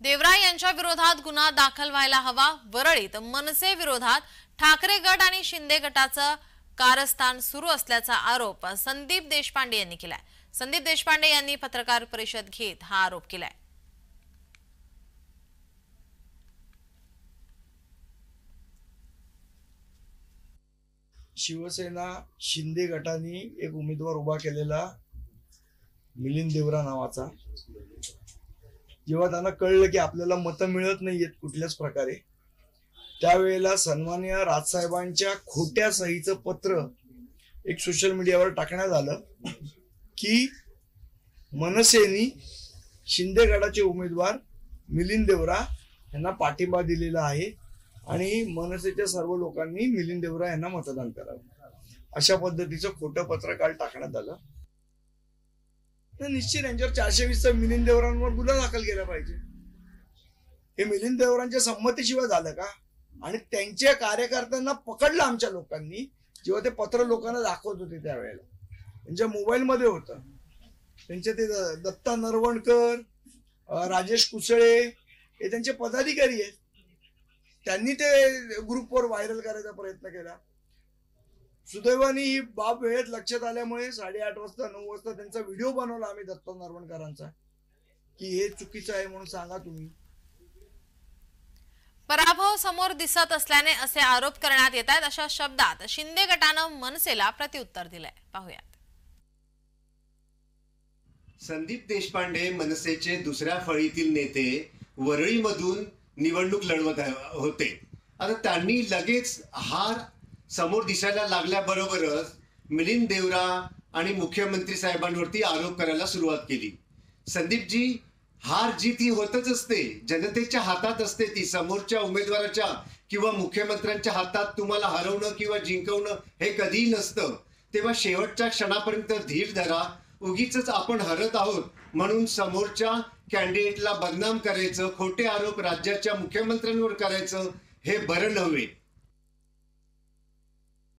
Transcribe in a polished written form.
देवरा यांच्या विरोधात गुन्हा दाखल व्हायला हवा। वरळीत मनसे विरोधात ठाकरे गट आणि शिंदे गटाचं कारस्थान सुरू असल्याचा आरोप संदीप देशपांडे यांनी केलाय। संदीप देशपांडे यांनी पत्रकार परिषद घेत हा आरोप केलाय। शिवसेना शिंदे गटाने एक उमेदवार उभा केलेला मिलिंद देवरा नावाचा, जेव्हा त्यांना कळलं की आपल्याला मतं मिळत नाहीयेत कुठल्याच प्रकारे, त्यावेळेला सन्माननीय राजसाहेबांच्या खोट्या सहीचं पत्र एक सोशल मीडियावर टाकण्यात आलं की मनसेनी शिंदे गटाचे उमेदवार मिलिंद देवरा यांना पाठिंबा दिलेला आहे आणि मनसेच्या सर्व लोकांनी मिलिंद देवरा यांना मतदान करावं, अशा पद्धतीचं खोटं पत्र काल टाकण्यात आलं। निश्चित यांच्यावर 420 मिलिंद देवरांवर गुन्हा दाखल केला पाहिजे। हे मिलिंद देवरांच्या संमतीशिवाय झालं का? आणि त्यांच्या कार्यकर्त्यांना पकडलं आमच्या लोकांनी, जेव्हा ते पत्र लोकांना दाखवत होते त्यावेळेला त्यांच्या मोबाईल मध्ये होतं। त्यांचे ते दत्ता नरवणकर, राजेश कुसळे हे त्यांचे पदाधिकारी आहेत, त्यांनी ते ग्रुपवर व्हायरल करायचा प्रयत्न केला। सुदैवाने ही बाब वेळेत लक्षात आल्यामुळे 8:30 वाजता 9 वाजता त्यांचा व्हिडिओ बनवला आम्ही दत्ता नरवणकरांचा की हे चुकीचं आहे म्हणून सांगा तुम्ही। पराभव समोर दिसत असल्याने असे आरोप करण्यात येत आहेत, अशा शब्दात शिंदे गटानं मनसेला प्रत्युत्तर दिलंय। पाहूयात। संदीप देशपांडे मनसेचे दुसऱ्या फळीतील नेते वरळीमधून निवडणूक लढवत होते। आता त्यांनी लगेच हार समोर दिसायला लागल्याबरोबरच मिलिंद देवरा आणि मुख्यमंत्री साहेबांवरती आरोप करायला सुरुवात केली। संदीपजी, हार जीत ही होतच असते, जनतेच्या हातात असते ती, समोरच्या उमेदवाराच्या किंवा मुख्यमंत्र्यांच्या हातात तुम्हाला हरवणं किंवा जिंकवणं हे कधीही नसतं। तेव्हा शेवटच्या क्षणापर्यंत धीर धरा। उगीच आपण हरत आहोत म्हणून समोरच्या कॅन्डिडेटला बदनाम करायचं, खोटे आरोप राज्याच्या मुख्यमंत्र्यांवर करायचं, हे बरं नव्हे।